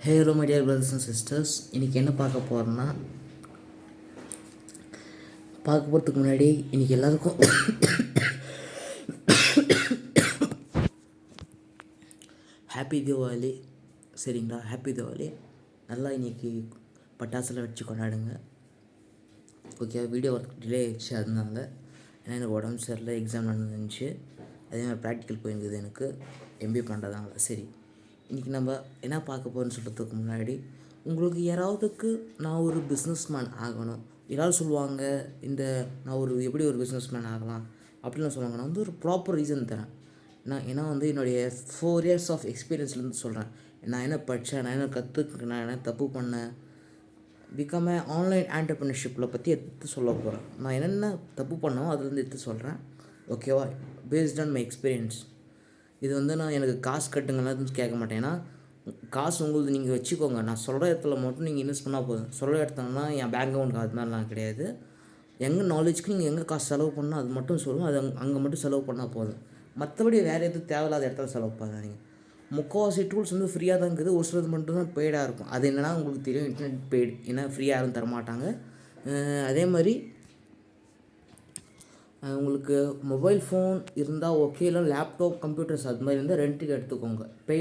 Hello my dear brothers and sisters. இன்றைக்கி என்ன பார்க்க போகிறதுக்கு முன்னாடி இன்றைக்கி எல்லாருக்கும் ஹாப்பி தீபாவளி. சரிங்களா? ஹாப்பி தீபாவளி. நல்லா இன்றைக்கி பட்டாசுலாம் வச்சு கொண்டாடுங்க. ஓகே, வீடியோ ஒர்க் டிலே ஆயிடுச்சு. அதனால ஏன்னா எனக்கு உடம்பு சரியில்லை, எக்ஸாம் நடந்துருந்துச்சு. அதே மாதிரி ப்ராக்டிக்கல் போயிருக்குது எனக்கு எம்பிஏ பண்ணுறதாங்கள. சரி, இன்றைக்கி நம்ம என்ன பார்க்க போகிறோன்னு சொல்கிறதுக்கு முன்னாடி உங்களுக்கு யாராவதுக்கு நான் ஒரு பிஸ்னஸ் மேன் ஆகணும், எல்லோரும் சொல்லுவாங்க நான் எப்படி ஒரு பிஸ்னஸ் மேன் ஆகலாம் அப்படின்லாம் சொல்லுவாங்க. நான் ஒரு ப்ராப்பர் ரீசன் தரேன். ஏன்னா என்னுடைய 4 years ஆஃப் எக்ஸ்பீரியன்ஸ்லேருந்து சொல்கிறேன். நான் என்ன படித்தேன், நான் என்ன கற்றுக்கினேன், நான் என்ன தப்பு பண்ணேன், பிகம் ஆன்லைன் ஆண்டர்ப்ரனர்ஷிப்பில் பற்றி எடுத்து சொல்ல போகிறேன். நான் என்னென்ன தப்பு பண்ணோம் அதுலேருந்து எடுத்து சொல்கிறேன். ஓகேவா? Based on my experience. இது நான் எனக்கு காசு கட்டுங்கலாம் கேட்க மாட்டேன். ஏன்னா காசு உங்களுக்கு நீங்கள் வச்சுக்கோங்க. நான் சொல்கிற இடத்துல மட்டும் நீங்கள் இன்வெஸ்ட் பண்ணால் போதும். சொல்கிற இடத்துலனா என் பேங்க் அக்கௌண்ட் அது மாதிரிலாம் கிடையாது. எங்கள் நாலேஜ்க்கு நீங்கள் எங்கே காசு செலவு பண்ணால் அது மட்டும் சொல்லுவோம். அது அங்கே மட்டும் செலவு பண்ணால் போதும். மற்றபடி வேறு எதுவும் தேவையில்லாத இடத்துல செலவு பண்ணாதீங்க. முக்கால்வாசி டூல்ஸ் ஃப்ரீயாக தான் இருக்குது. ஒரு சிலது மட்டும் தான் பெய்டாக இருக்கும். அது என்னென்னா உங்களுக்கு தெரியும், இன்டர்நெட் பெய்டு. ஏன்னா ஃப்ரீயாக யாரும் தரமாட்டாங்க. அதே மாதிரி உங்களுக்கு மொபைல் ஃபோன் இருந்தால் ஓகே, இல்லை லேப்டாப் கம்ப்யூட்டர்ஸ் அது மாதிரி இருந்தால் ரெண்ட்டுக்கு எடுத்துக்கோங்க. பே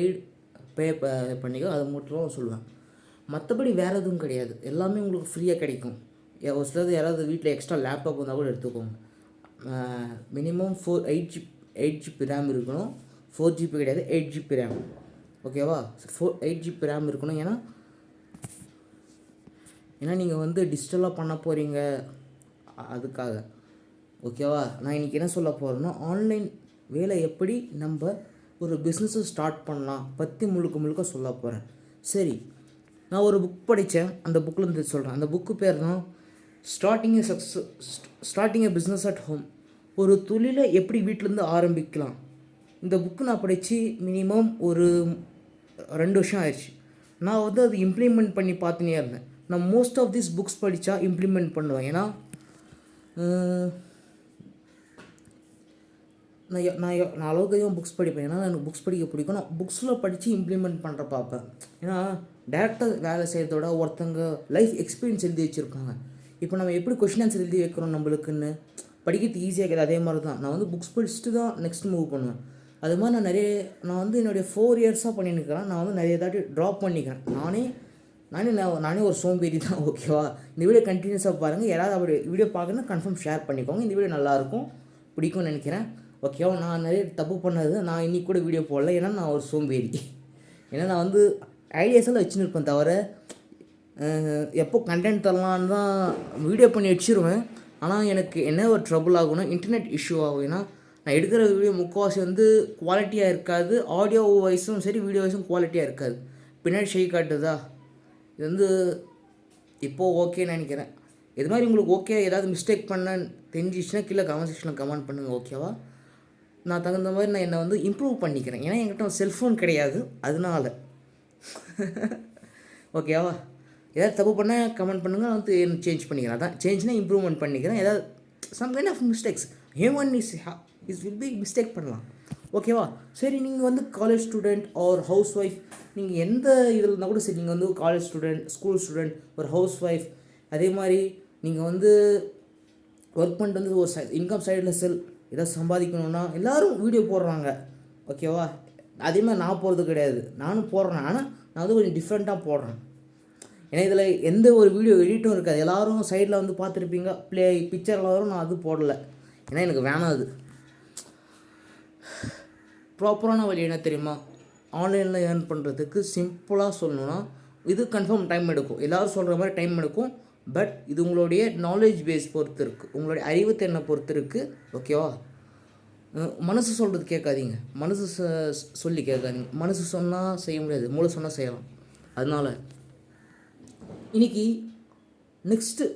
பண்ணிக்கோ. அதை மட்டும் சொல்லுவேன். மற்றபடி வேறு எதுவும் கிடையாது. எல்லாமே உங்களுக்கு ஃப்ரீயாக கிடைக்கும். ஒரு சிலது யாராவது வீட்டில் எக்ஸ்ட்ரா லேப்டாப் இருந்தால் கூட எடுத்துக்கோங்க. மினிமம் 8GB ரேம் இருக்கணும். 4GB கிடையாது, 8GB ரேம். ஓகேவா? 8GB ரேம் இருக்கணும். ஏன்னா நீங்கள் டிஜிட்டலாக பண்ண போகிறீங்க, அதுக்காக. ஓகேவா? நான் இன்றைக்கி என்ன சொல்ல போகிறேன்னா, ஆன்லைன் வேலை எப்படி நம்ம ஒரு பிஸ்னஸை ஸ்டார்ட் பண்ணலாம் பற்றி முழுக்க சொல்ல போகிறேன். சரி, நான் ஒரு புக் படித்தேன். அந்த புக்கில் சொல்கிறேன். அந்த புக்கு பேர் தான் starting a business at home. ஒரு தொழிலை எப்படி வீட்டிலேருந்து ஆரம்பிக்கலாம். இந்த புக்கு நான் படித்து மினிமம் ஒரு 2 வருஷம் ஆயிடுச்சு. நான் அது இம்ப்ளிமெண்ட் பண்ணி பார்த்துனே இருந்தேன். நான் மோஸ்ட் ஆஃப் திஸ் புக்ஸ் படித்தா இம்ப்ளிமெண்ட் பண்ணுவேன். ஏன்னா நான் அளவுக்கு புக்ஸ் படிப்பேன். ஏன்னா எனக்கு புக்ஸ் படிக்க பிடிக்கும். நான் புக்ஸில் படித்து இம்ப்ளிமெண்ட் பண்ணுற பார்ப்பேன். ஏன்னா டேரெக்டாக வேலை செய்கிறதோட ஒருத்தங்க லைஃப் எக்ஸ்பீரியன்ஸ் எழுதி வச்சுருக்காங்க. இப்போ நம்ம எப்படி கொஷின் ஆன்சர் எழுதி வைக்கிறோம் நம்மளுக்குன்னு படிக்கிறது ஈஸியாக இருக்குது. அதே மாதிரி தான் நான் புக்ஸ் படிச்சுட்டு தான் நெக்ஸ்ட் மூவ் பண்ணுவேன். அது மாதிரி நான் என்னுடைய 4 yearsஆக பண்ணியிருக்கிறேன். நான் நிறைய தாட்டி ட்ராப் பண்ணிக்கிறேன். நானே ஒரு சோம்பேறி தான். ஓகேவா? இந்த வீடியோ கண்டினியூஸாக பாருங்கள். யாராவது அப்படி வீடியோ பார்க்கணுன்னா கன்ஃபார்ம் ஷேர் பண்ணிக்கோங்க. இந்த வீடியோ நல்லாயிருக்கும், பிடிக்கும்னு நினைக்கிறேன். ஓகேவா? நான் நிறைய தப்பு பண்ணது நான் இன்றைக்கி கூட வீடியோ போடல. ஏன்னா நான் ஒரு சோம்பேறி. ஏன்னா நான் ஐடியாஸெல்லாம் வச்சுன்னு இருப்பேன். தவிர எப்போ கண்டென்ட் தரலான்னு தான் வீடியோ பண்ணி வச்சுருவேன். ஆனால் எனக்கு என்ன ஒரு ட்ரபுள் ஆகும்னா இன்டர்நெட் இஷ்யூ ஆகும். ஏன்னா நான் எடுக்கிற வீடியோ முக்கால்வாசி குவாலிட்டியாக இருக்காது. ஆடியோ வைஸும் சரி, வீடியோ வைஸும் குவாலிட்டியாக இருக்காது. பின்னாடி ஷேக் காட்டுதா? இது இப்போது ஓகேன்னு நினைக்கிறேன். இது மாதிரி உங்களுக்கு ஓகே, ஏதாவது மிஸ்டேக் பண்ண தெரிஞ்சிச்சுன்னா கீழே கமெண்ட் செக்ஷனில் கமெண்ட் பண்ணுங்கள். ஓகேவா? நான் தகுந்த மாதிரி நான் என்னை இம்ப்ரூவ் பண்ணிக்கிறேன். ஏன்னா என்கிட்ட செல்ஃபோன் கிடையாது, அதனால. ஓகேவா? ஏதாவது தப்பு பண்ணால் கமெண்ட் பண்ணுங்கள். நான் சேஞ்ச் பண்ணிக்கிறேன். அதான் சேஞ்ச்னால் இம்ப்ரூவ்மெண்ட் பண்ணிக்கிறேன். ஏதாவது some kind of mistakes human will be mistake பண்ணலாம். ஓகேவா? சரி, நீங்கள் college student or housewife, நீங்கள் எந்த இதில் இருந்தால் கூட சரி, நீங்கள் காலேஜ் ஸ்டூடெண்ட், ஸ்கூல் ஸ்டூடெண்ட், ஒரு ஹவுஸ் ஒய்ஃப், அதே மாதிரி நீங்கள் ஒர்க் பண்ணிட்டு ஒரு இன்கம் சைடில் ஏதாவது சம்பாதிக்கணுன்னா எல்லோரும் வீடியோ போடுறாங்க. ஓகேவா? அதே மாதிரி நான் போகிறது கிடையாது. நானும் போடுறேன். ஆனால் நான் கொஞ்சம் டிஃப்ரெண்ட்டாக போடுறேன். ஏன்னா இதில் எந்த ஒரு வீடியோ எடிட்டும் இருக்காது. எல்லோரும் சைடில் பார்த்துருப்பீங்க, பிக்சரில் வரும். நான் அது போடலை. ஏன்னா எனக்கு வேணாம். அது ப்ராப்பரான வழி என்ன தெரியுமா? ஆன்லைனில் ஏர்ன் பண்ணுறதுக்கு சிம்பிளாக சொல்லணுன்னா இது கன்ஃபார்ம் டைம் எடுக்கும். எல்லோரும் சொல்கிற மாதிரி டைம் எடுக்கும். பட் இது உங்களுடைய நாலேஜ் பேஸ் பொறுத்து இருக்குது, உங்களுடைய அறிவுத்திறனை பொறுத்து இருக்குது. ஓகேவா? மனசு சொல்கிறது கேட்காதீங்க, மனசு சொல்லி கேட்காதீங்க. மனசு சொன்னால் செய்ய முடியாது, மூளை சொன்னால் செய்யலாம். அதனால் இன்றைக்கி நெக்ஸ்ட்டு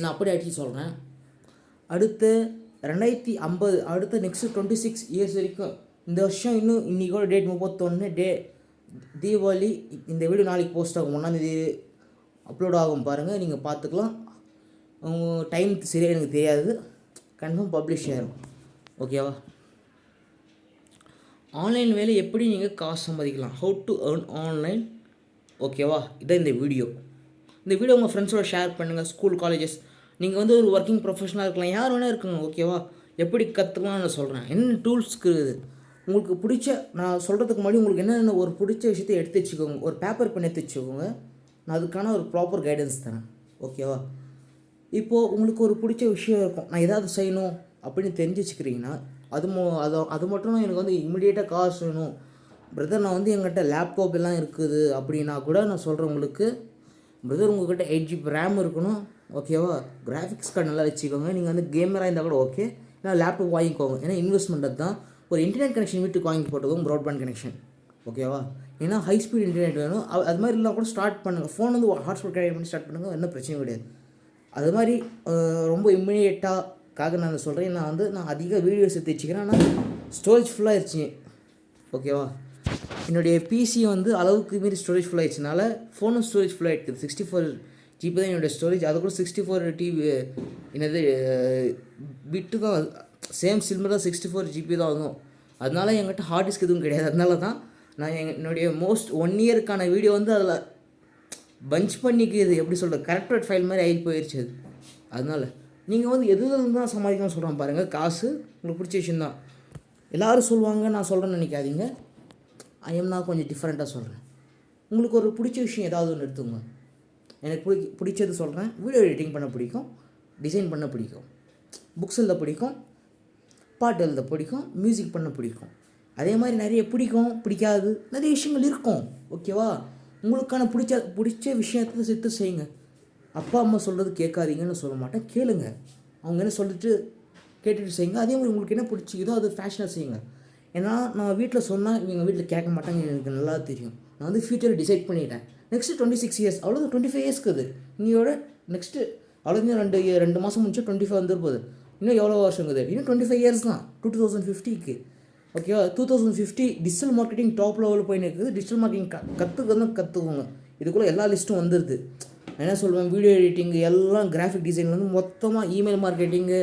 நான் அப்படி அடிச்சு சொல்கிறேன். அடுத்த 2050, அடுத்த நெக்ஸ்ட்டு 26 years வரைக்கும், இந்த வருஷம் இன்னும் இன்றைக்கோட டேட் 31 தீபாவளி. இந்த வீடியோ நாளைக்கு போஸ்ட் ஆகும், 1ஆம் தேதி அப்லோட் ஆகும். பாருங்கள், நீங்கள் பார்த்துக்கலாம். டைம் சரியாக எனக்கு தெரியாது, கன்ஃபார்ம் பப்ளிஷ் ஆகிடும். ஓகேவா? ஆன்லைன் வேலை எப்படி நீங்கள் காசு சம்பாதிக்கலாம், ஹவு டு ஏர்ன் ஆன்லைன் ஓகேவா? இதான் இந்த வீடியோ. இந்த வீடியோ உங்கள் ஃப்ரெண்ட்ஸோட ஷேர் பண்ணுங்கள். ஸ்கூல், காலேஜஸ், நீங்கள் வந்து ஒரு ஒர்க்கிங் ப்ரொஃபஷனலாக இருக்கலாம், யார் வேணால் இருக்குங்க. ஓகேவா? எப்படி கற்றுக்கலாம்னு நான் சொல்கிறேன். என்ன டூல்ஸ்க்கு உங்களுக்கு பிடிச்ச, நான் சொல்கிறதுக்கு முன்னாடி உங்களுக்கு என்னென்ன ஒரு பிடிச்ச விஷயத்தை எடுத்து வச்சுக்கோங்க. ஒரு பேப்பர் பண்ணி எடுத்து வச்சுக்கோங்க. நான் அதுக்கான ஒரு ப்ராப்பர் கைடன்ஸ் தரேன். ஓகேவா? இப்போது உங்களுக்கு ஒரு பிடிச்ச விஷயம் இருக்கும், நான் ஏதாவது செய்யணும் அப்படின்னு தெரிஞ்சு வச்சுக்கிறீங்கன்னா, அது மட்டும் எனக்கு வந்து இமிடியேட்டாக காசு வேணும் பிரதர், நான் வந்து எங்கிட்ட லேப்டாப் எல்லாம் இருக்குது அப்படின்னா கூட நான் சொல்கிறேன் உங்களுக்கு, பிரதர் உங்கள்கிட்ட 8GB ரேம் இருக்கணும். ஓகேவா? கிராஃபிக்ஸ் கார்டு நல்லா வச்சுக்கோங்க. நீங்கள் வந்து கேமராக இருந்தால் கூட ஓகே, ஏன்னா லேப்டாப் வாங்கிக்கோங்க. ஏன்னா இன்வெஸ்ட்மெண்ட் தான். ஒரு இன்டர்நெட் கனெக்ஷன் வீட்டுக்கு வாங்கி போட்டுக்கோங்க, ப்ராட்பேண்ட் கனெக்ஷன். ஓகேவா? ஏன்னா ஹை ஸ்பீட் இன்டர்நெட் வேணும். அது மாதிரி இல்லை கூட ஸ்டார்ட் பண்ணுங்கள். ஃபோன் வந்து ஹாட்ஸ்பாட் கனெக்ட் பண்ணி ஸ்டார்ட் பண்ணுங்கள், என்ன பிரச்சனையும் கிடையாது. அது மாதிரி ரொம்ப இம்மிடியேட்டாக நான் சொல்கிறேன். நான் அதிக வீடியோஸ் எடுத்து வச்சுக்கிறேன், ஆனால் ஸ்டோரேஜ் ஃபுல்லாகிடுச்சு. ஓகேவா? என்னுடைய பிசி வந்து அளவுக்கு மீறி ஸ்டோரேஜ் ஃபுல் ஆகிடுச்சுனால ஃபோனும் ஸ்டோரேஜ் ஃபுல் ஆகிடுது. 64GB தான் என்னுடைய ஸ்டோரேஜ். அது கூட 64 என்னது பிட்டு தான், சேம் சில்வர் தான், 64GB தான் ஆகும். அதனால என்கிட்ட ஹார்ட் டிஸ்க் எதுவும் கிடையாது. அதனால தான் நான் என்னுடைய மோஸ்ட் 1 இயருக்கான வீடியோ வந்து அதில் பஞ்ச் பண்ணிக்குது, எப்படி சொல்கிறது, கரெக்டட் ஃபைல் மாதிரி ஆகி போயிடுச்சு அது. அதனால் நீங்கள் வந்து எதுலேருந்து தான் சமாளிக்கணும்னு சொல்கிறேன் பாருங்கள். காசு உங்களுக்கு பிடிச்ச விஷயம் தான். எல்லோரும் சொல்லுவாங்க, நான் சொல்கிறேன்னு நினைக்காதீங்க. நான் கொஞ்சம் டிஃப்ரெண்ட்டாக சொல்கிறேன். உங்களுக்கு ஒரு பிடிச்ச விஷயம் ஏதாவது ஒன்று எடுத்துங்க. எனக்கு பிடிச்சது சொல்கிறேன். வீடியோ எடிட்டிங் பண்ண பிடிக்கும், டிசைன் பண்ண பிடிக்கும், புக்ஸ் எழுத பிடிக்கும், பாட்டு எழுத பிடிக்கும், மியூசிக் பண்ண பிடிக்கும். அதே மாதிரி நிறைய பிடிக்கும், பிடிக்காது நிறைய விஷயங்கள் இருக்கும். ஓகேவா? உங்களுக்கான பிடிச்ச விஷயத்தை சேர்த்து செய்யுங்க. அப்பா அம்மா சொல்கிறது கேட்காதீங்கன்னு சொல்ல மாட்டேன், கேளுங்க. அவங்க என்ன சொல்லிட்டு கேட்டுட்டு செய்யுங்க. அதே மாதிரி உங்களுக்கு என்ன பிடிச்சிக்குதோ அது ஃபேஷனாக செய்யுங்க. ஏன்னா நான் வீட்டில் சொன்னால் இவங்க வீட்டில் கேட்க மாட்டாங்க, எனக்கு நல்லா தெரியும். நான் வந்து ஃப்யூச்சரை டிசைட் பண்ணிட்டேன். நெக்ஸ்ட்டு 26 இயர்ஸ், அவ்வளோதான். 25 இயர்ஸ்க்கு அது நீயோட நெக்ஸ்ட்டு அவ்வளோதான். 2 மாதம் முடிச்சு 25 வந்துருப்போது. இன்னும் எவ்வளோ வருஷம் இருக்குது? இன்னும் 25 இயர்ஸ் தான், 2050க்கு. ஓகேவா? 2050 டிஜிட்டல் மார்க்கெட்டிங் டாப் லெவலில் போயின்னு இருக்குது. டிஜிட்டல் மார்க்கெட்டிங் கற்றுக்கோங்க. இதுக்குள்ளே எல்லா லிஸ்ட்டும் வந்துடுது. என்ன சொல்லுவேன், வீடியோ எடிட்டிங்கு எல்லாம், கிராஃபிக் டிசைன்லேருந்து மொத்தமாக இமெயில் மார்க்கெட்டிங்கு,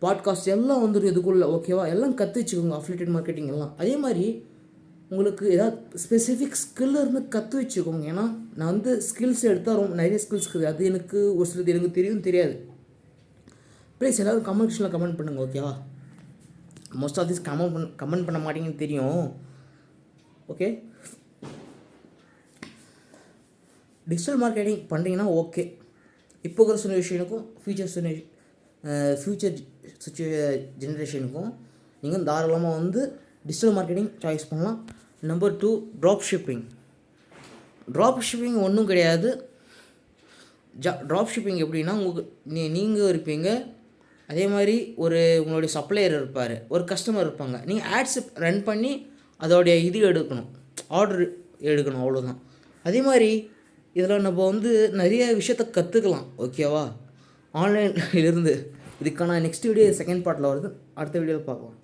பாட்காஸ்ட் எல்லாம் வந்துடும் இதுக்குள்ளே. ஓகேவா? எல்லாம் கற்று வச்சுக்கோங்க. அஃபிலியேட்டட் மார்க்கெட்டிங் எல்லாம். அதே மாதிரி உங்களுக்கு ஏதாவது ஸ்பெசிஃபிக் ஸ்கில் இருந்து கற்று வச்சுக்கோங்க. ஏன்னா நான் வந்து ஸ்கில்ஸ் எடுத்தால் ரொம்ப நிறைய ஸ்கில்ஸ் இருக்குது. அது எனக்கு ஒரு சிலது எனக்கு தெரியாது. ப்ளீஸ் எல்லோரும் கமெண்ட்ஸில் கமெண்ட் பண்ணுங்கள். ஓகேவா? மோஸ்ட் ஆஃப் திஸ் கமெண்ட் பண்ண மாட்டீங்கன்னு தெரியும். ஓகே, டிஜிட்டல் மார்க்கெட்டிங் பண்ணுறீங்கன்னா ஓகே. இப்போ இருக்கிற சிச்சுவேஷனுக்கும் ஃப்யூச்சர் ஜென்ரேஷனுக்கும் நீங்கள் தாராளமாக வந்து டிஜிட்டல் மார்க்கெட்டிங் சாய்ஸ் பண்ணலாம். நம்பர் 2, ட்ராப் ஷிப்பிங் ஒன்றும் கிடையாது. ட்ராப் ஷிப்பிங் எப்படின்னா, நீங்கள் இருப்பீங்க, அதே மாதிரி உங்களுடைய சப்ளையர் இருப்பார், ஒரு கஸ்டமர் இருப்பாங்க. நீங்கள் ஆட்ஸ் ரன் பண்ணி அதோடைய எடுக்கணும், ஆர்டர் எடுக்கணும், அவ்வளோதான். அதே மாதிரி இதில் நம்ம வந்து நிறைய விஷயத்த கற்றுக்கலாம். ஓகேவா? ஆன்லைன்லேருந்து. இதுக்கான நெக்ஸ்ட் வீடியோ செகண்ட் பார்ட்டில் வருது. அடுத்த வீடியோவில் பார்க்கலாம்.